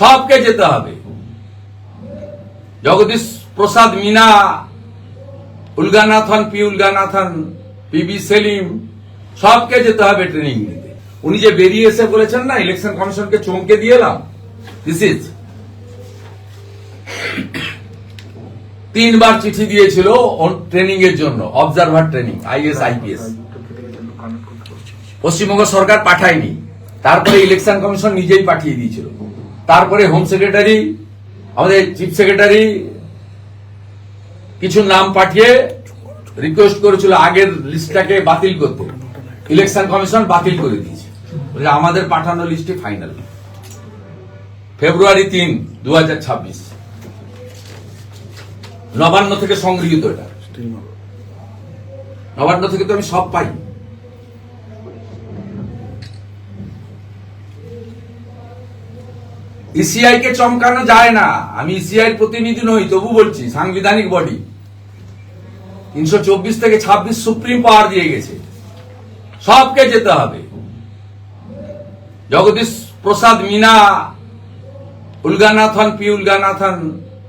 সবকে যেতে হবে। জগদীশ প্রসাদ মিনা, উলগানাথন, পি উলগানাথন, পিবি সেলিম, সবকে যেতে হবে ট্রেনিং নিতে। উনি যে বেরিয়ে এসে বলেছেন না, ইলেকশন কমিশনকে চমকে দিয়ে এলাম, দিস ইজ 3 বার চিঠি দিয়েছিল ট্রেনিং এর জন্য, observer training, IAS IPS. Paschimbanga সরকার পাঠায়নি, তারপরে ইলেকশন কমিশন নিজেই পাঠিয়ে দিয়েছিল। তারপরে হোম সেক্রেটারি, আমাদের চিফ সেক্রেটারি কিছু নাম পাঠিয়ে রিকোয়েস্ট করেছিল আগের লিস্টটাকে বাতিল করতে। ইলেকশন কমিশন বাতিল করে দিয়েছে, আমাদের পাঠানো লিস্টে ফাইনাল। ফেব্রুয়ারি 3, 2026, নবান্ন থেকে সংগৃহীত। এটা নবান্ন থেকে তো আমি সব পাই। ইসিআই কে চমকানো যায় না। আমি ইসিআই প্রতিনিধি নই, তবু বলছি সাংবিধানিক বডি। 324 থেকে 26 সুপ্রিম পাওয়ার দিয়ে গেছে, সবকে যেতে হবে। জগদীশ প্রসাদ মিনা, উলগানাথন, পি উলগানাথন,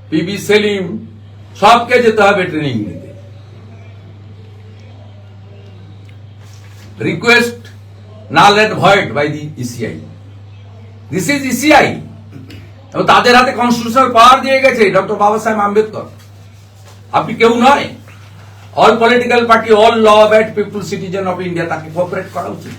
পিবি সেলিম, সবকে যেতে হবে ট্রেনিং নিতে। Request null and void by the ECI. This is ECI. এবং তাদের হাতে কনস্টিটিউশনাল পাওয়ার দিয়ে গেছে ডক্টর বাবা সাহেব আম্বেদকর। আপনি কেউ নয়। All political party, all law abide people, citizen of India, তাকে কোঅপারেট করা উচিত।